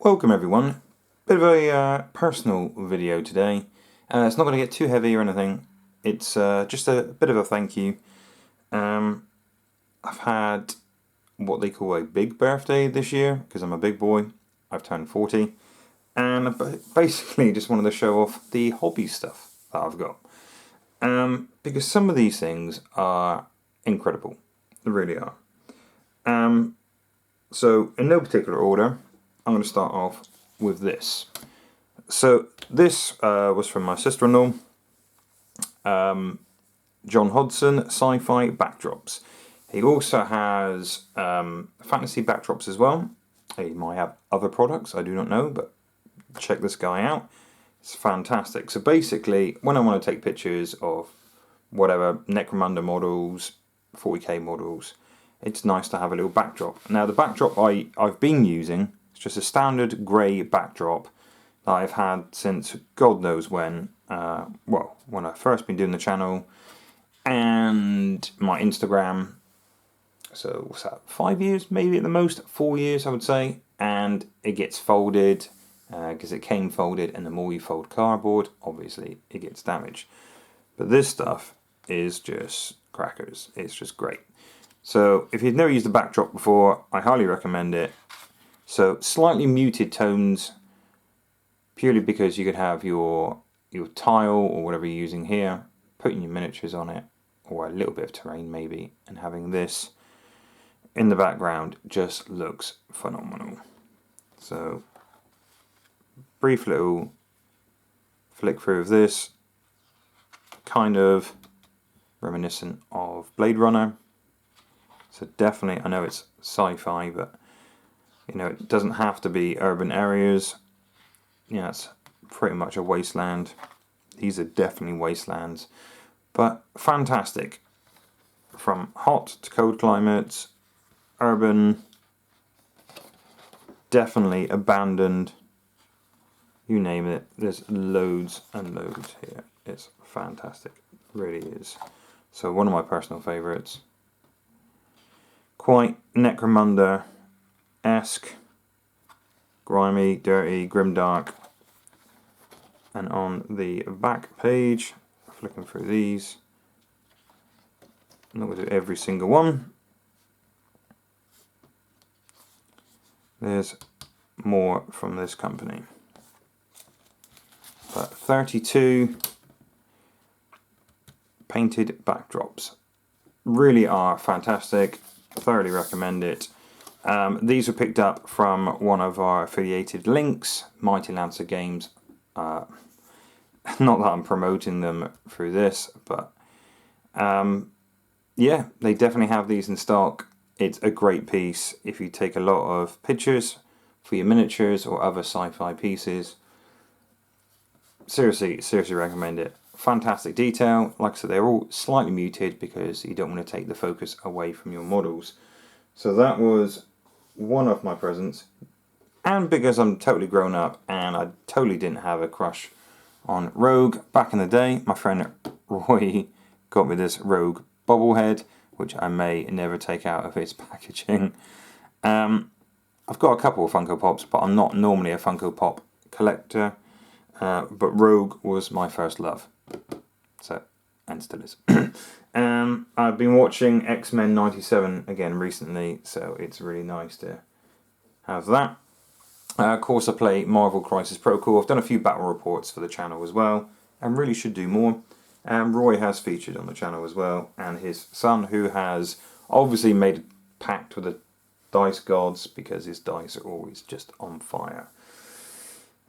Welcome everyone. Bit of a personal video today. It's not going to get too heavy or anything. It's just a bit of a thank you. I've had what they call a big birthday this year because I'm a big boy. I've turned 40 and I basically just wanted to show off the hobby stuff that I've got. Because some of these things are incredible. They really are. So in no particular order, I'm going to start off with this. So this was from my sister-in-law, John Hodson, SciFi Backdrops. He also has fantasy backdrops as well. He might have other products, I do not know, but check this guy out. It's fantastic. So basically, when I want to take pictures of whatever, Necromunda models, 40k models, it's nice to have a little backdrop. Now the backdrop I've been using, it's just a standard grey backdrop that I've had since God knows when. Well, when I first been doing the channel and my Instagram. So what's that, 5 years maybe at the most, 4 years I would say. And it gets folded because it came folded, and the more you fold cardboard, obviously it gets damaged. But this stuff is just crackers. It's just great. So if you've never used a backdrop before, I highly recommend it. So slightly muted tones, purely because you could have your tile or whatever you're using here, putting your miniatures on it, or a little bit of terrain maybe, and having this in the background just looks phenomenal. So brief little flick through of this, kind of reminiscent of Blade Runner. So definitely, I know it's sci-fi, but you know, it doesn't have to be urban areas. Yeah, it's pretty much a wasteland. These are definitely wastelands, but fantastic. From hot to cold climates, urban, definitely abandoned, you name it. There's loads and loads here. It's fantastic, it really is. So one of my personal favourites. Quite Necromunda-esque, grimy, dirty, grimdark. And on the back page, flicking through these, I'm not going to do every single one. There's more from this company. But 32 painted backdrops. Really are fantastic. Thoroughly recommend it. These were picked up from one of our affiliated links, Mighty Lancer Games. Not that I'm promoting them through this, but yeah, they definitely have these in stock. It's a great piece if you take a lot of pictures for your miniatures or other sci-fi pieces. Seriously recommend it. Fantastic detail. Like I said, they're all slightly muted because you don't want to take the focus away from your models. So that was one of my presents. And because I'm totally grown up and I totally didn't have a crush on Rogue back in the day, my friend Roy got me this Rogue bobblehead, which I may never take out of its packaging. I've got a couple of Funko Pops, but I'm not normally a Funko Pop collector. But Rogue was my first love. So, and still is. I've been watching X-Men 97 again recently, so it's really nice to have that. Of course, I play Marvel Crisis Protocol. I've done a few battle reports for the channel as well, and really should do more. Roy has featured on the channel as well, and his son, who has obviously made a pact with the dice gods because his dice are always just on fire.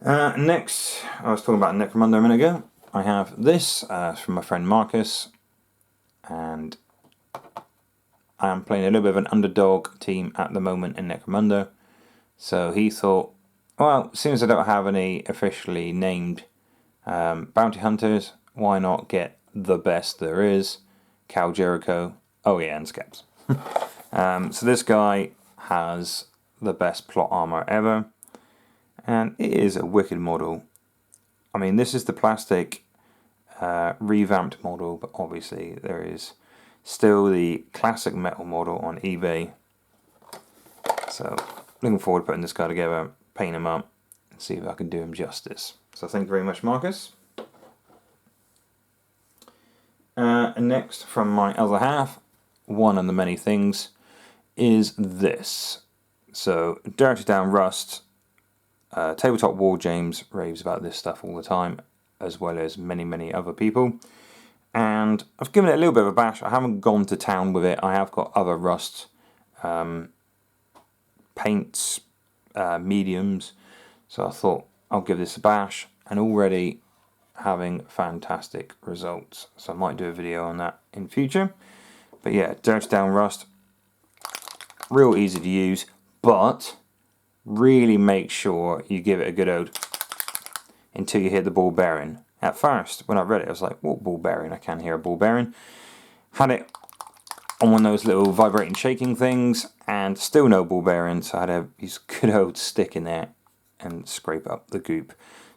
Next, I was talking about Necromunda a minute ago. I have this from my friend Marcus, and I am playing a little bit of an underdog team at the moment in Necromunda. So he thought, well, since I don't have any officially named bounty hunters, why not get the best there is, Jericho, oh yeah, and Scaps. So this guy has the best plot armor ever, and it is a wicked model. I mean, this is the plastic revamped model, but obviously there is still the classic metal model on eBay. So looking forward to putting this guy together. paint them up and see if I can do them justice. So thank you very much, Marcus. And next, from my other half, one of the many things, is this. So, Dirty Down Rust, Tabletop War James raves about this stuff all the time, as well as many, many other people. And I've given it a little bit of a bash. I haven't gone to town with it. I have got other Rust paints, mediums. So I thought I'll give this a bash, and already having fantastic results. So I might do a video on that in future. But yeah, Dirty Down Rust, real easy to use, but really make sure you give it a good ode until you hear the ball bearing. At first, when I read it, I was like, what ball bearing? I can't hear a ball bearing. Had it on one of those little vibrating shaking things, and still no ball bearing, so I had to use a good old stick in there and scrape up the goop.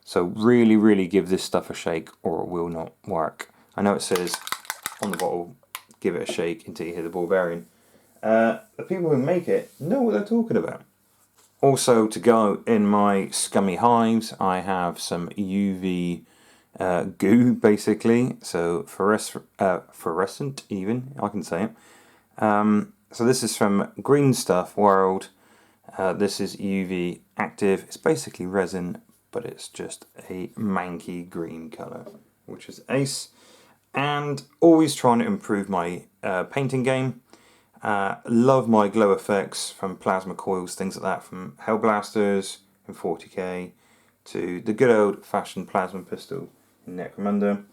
So really, really give this stuff a shake or it will not work. I know it says on the bottle, give it a shake until you hear the ball bearing. The people who make it know what they're talking about. Also, to go in my scummy hives, I have some UV goo, basically. So fluorescent, even, I can say it. So this is from Green Stuff World. This is UV active. It's basically resin, but it's just a manky green colour, which is ace. And always trying to improve my painting game. Love my glow effects from plasma coils, things like that, from Hellblasters in 40k to the good old fashioned plasma pistol in Necromunda.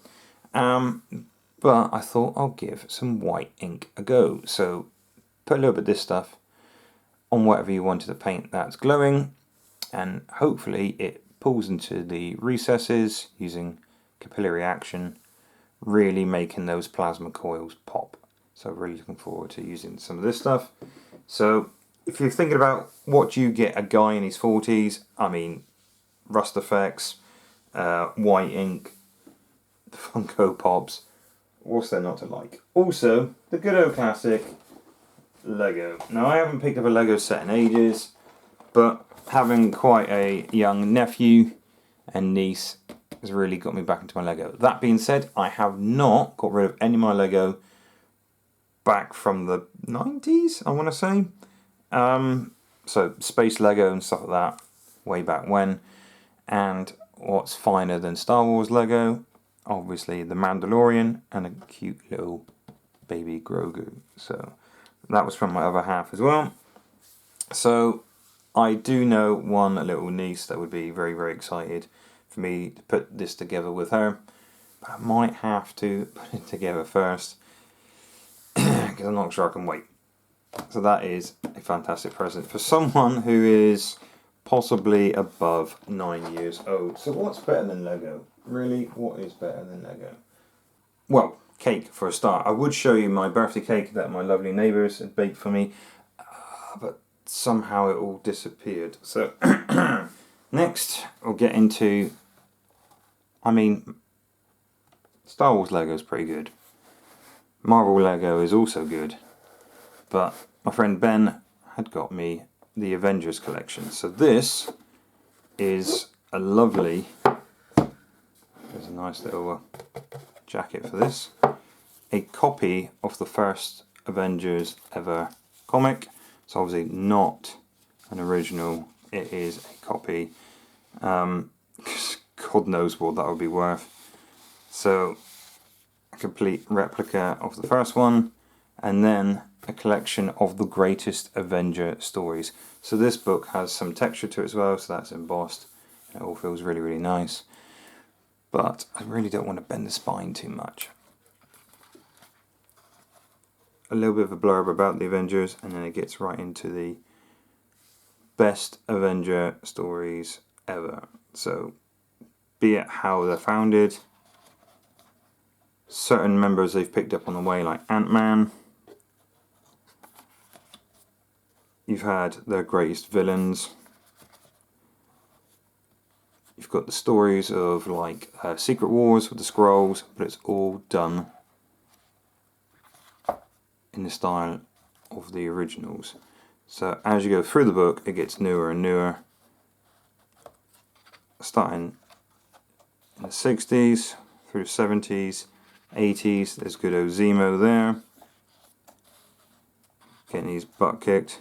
But I thought I'll give some white ink a go. So put a little bit of this stuff on whatever you wanted to paint that's glowing, and hopefully it pulls into the recesses using capillary action, really making those plasma coils pop. So really looking forward to using some of this stuff. So if you're thinking about what you get a guy in his 40s, I mean, Rust Effects, white ink, the Funko Pops, what's there not to like? Also, the good old classic Lego. Now I haven't picked up a Lego set in ages, but having quite a young nephew and niece has really got me back into my Lego. That being said, I have not got rid of any of my Lego back from the 90s, I want to say. So space Lego and stuff like that, way back when. And what's finer than Star Wars Lego? Obviously the Mandalorian and a cute little baby Grogu. So that was from my other half as well. So I do know one little niece that would be very, very excited for me to put this together with her. But I might have to put it together first, because I'm not sure I can wait. So that is a fantastic present for someone who is possibly above 9 years old. So what's better than Lego? Really, what is better than Lego? Well, cake for a start. I would show you my birthday cake that my lovely neighbours had baked for me, but somehow it all disappeared. So next we'll get into, I mean, Star Wars Lego is pretty good. Marvel Lego is also good. But my friend Ben had got me the Avengers collection. So this is a lovely, there's a nice little jacket for this, a copy of the first Avengers ever comic. It's obviously not an original, it is a copy. God knows what that would be worth. So a complete replica of the first one, and then a collection of the greatest Avenger stories. So this book has some texture to it as well, so that's embossed. It all feels really, really nice. But I really don't want to bend the spine too much. A little bit of a blurb about the Avengers, and then it gets right into the best Avenger stories ever. So, be it how they're founded, certain members they've picked up on the way, like Ant-Man. You've had their greatest villains. You've got the stories of like Secret Wars with the Skrulls, but it's all done in the style of the originals. So as you go through the book, it gets newer and newer. starting in the 60s through 70s, 80s. There's good old Zemo there, getting his butt kicked,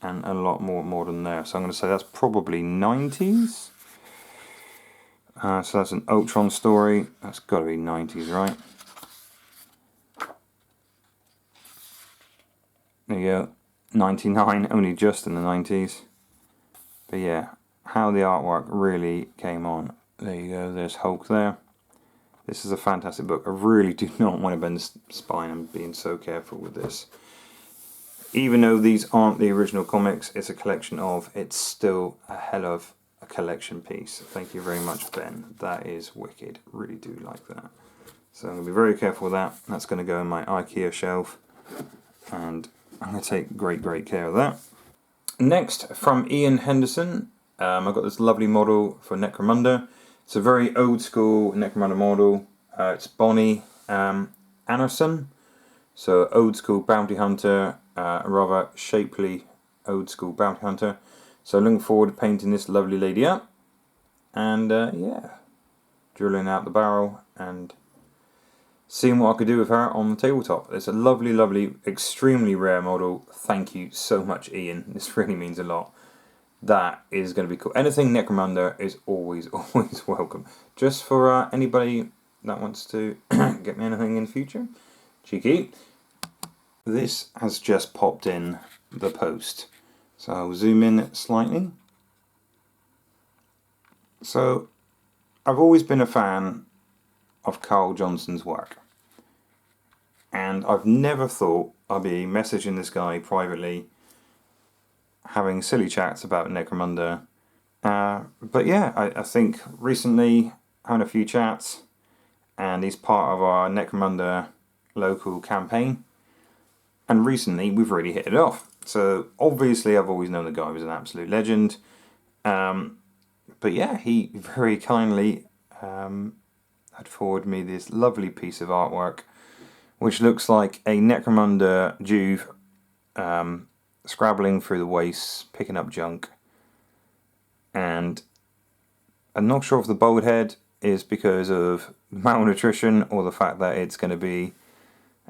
and a lot more modern there. So I'm going to say that's probably 90s. So that's an Ultron story. That's got to be 90s, right? There you go. 99, only just in the 90s. But yeah, how the artwork really came on. There you go, there's Hulk there. This is a fantastic book. I really do not want to bend the spine. I'm being so careful with this. Even though these aren't the original comics, it's a collection of, it's still a hell of a collection piece. Thank you very much, Ben. That is wicked. Really do like that. So I'm going to be very careful with that. That's going to go in my IKEA shelf. And I'm going to take great care of that. Next, from Ian Henderson, I've got this lovely model for Necromunda. It's a very old school Necromunda model. It's Bonnie Anderson. So old school bounty hunter, a rather shapely old school bounty hunter. So looking forward to painting this lovely lady up. And yeah, drilling out the barrel and seeing what I could do with her on the tabletop. It's a lovely, extremely rare model. Thank you so much, Ian. This really means a lot. That is going to be cool. Anything Necromunda is always welcome. Just for anybody that wants to get me anything in the future. Cheeky. This has just popped in the post. So I'll zoom in slightly. So I've always been a fan of Carl Johnson's work, and I've never thought I'd be messaging this guy privately, having silly chats about Necromunda. But yeah, I think recently having a few chats, and he's part of our Necromunda local campaign, and recently we've really hit it off. So obviously I've always known the guy was an absolute legend, but yeah, he very kindly had forwarded me this lovely piece of artwork, which looks like a Necromunda Juve scrabbling through the wastes, picking up junk. And I'm not sure if the bald head is because of malnutrition or the fact that it's going to be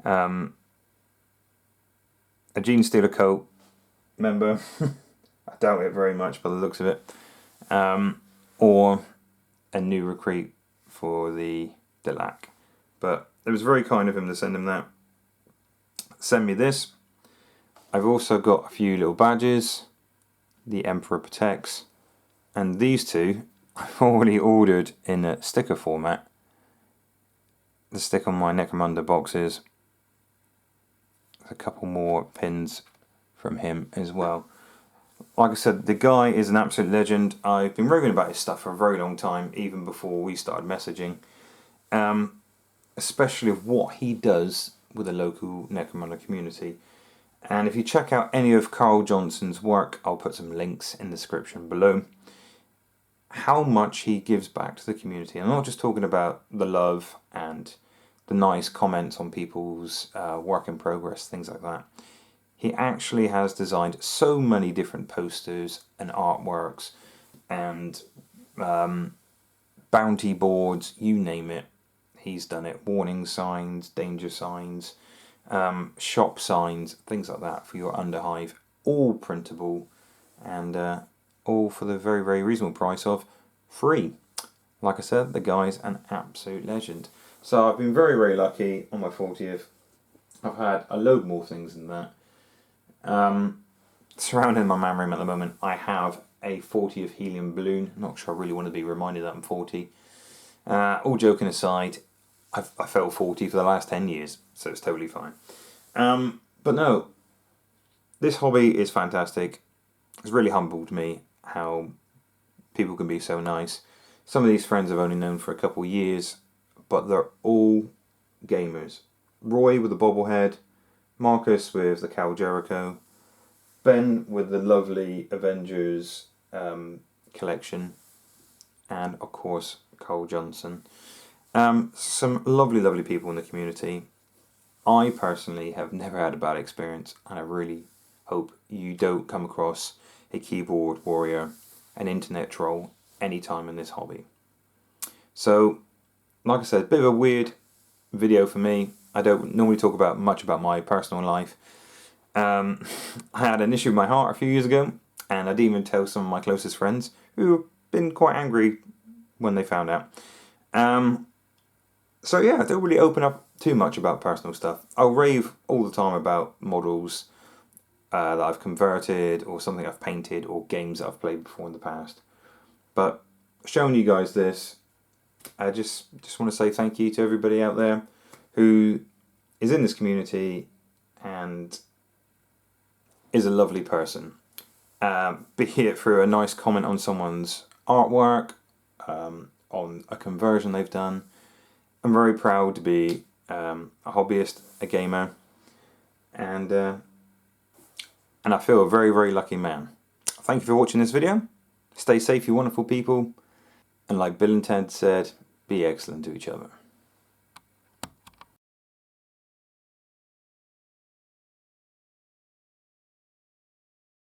a Gene Stealer Cult member. I doubt it very much by the looks of it. Or a new recruit for the Delac. But it was very kind of him to send him that. Send me this. I've also got a few little badges. The Emperor Protects. And these two I've already ordered in a sticker format. The stick on my Necromunda boxes. There's a couple more pins from him as well. Like I said, the guy is an absolute legend. I've been raving about his stuff for a very long time, even before we started messaging. Especially of what he does with the local Necromunda community. And if you check out any of Carl Johnson's work, I'll put some links in the description below. How much he gives back to the community. I'm not just talking about the love and the nice comments on people's work in progress, things like that. He actually has designed so many different posters and artworks and bounty boards, you name it. He's done it. Warning signs, danger signs, shop signs, things like that for your underhive. All printable and all for the very reasonable price of free. Like I said, the guy's an absolute legend. So I've been very lucky on my 40th. I've had a load more things than that. Surrounding my man room at the moment, I have a 40th helium balloon. Not sure I really want to be reminded that I'm 40. All joking aside, I felt 40 for the last 10 years, so it's totally fine. But no, this hobby is fantastic. It's really humbled me how people can be so nice. Some of these friends I've only known for a couple of years, but they're all gamers. Roy with the bobblehead, Marcus with the cow Jericho, Ben with the lovely Avengers collection, and of course Carl Johnson. Some lovely people in the community. I personally have never had a bad experience, and I really hope you don't come across a keyboard warrior, an internet troll, any time in this hobby. So, like I said, a bit of a weird video for me. I don't normally talk about much about my personal life. I had an issue with my heart a few years ago, and I didn't even tell some of my closest friends, who have been quite angry when they found out. So yeah, I don't really open up too much about personal stuff. I'll rave all the time about models that I've converted, or something I've painted, or games that I've played before in the past. But showing you guys this, I just want to say thank you to everybody out there who is in this community and is a lovely person. Be it through a nice comment on someone's artwork, on a conversion they've done. I'm very proud to be a hobbyist, a gamer, and I feel a very, very lucky man. Thank you for watching this video. Stay safe, you wonderful people. And like Bill and Ted said, be excellent to each other.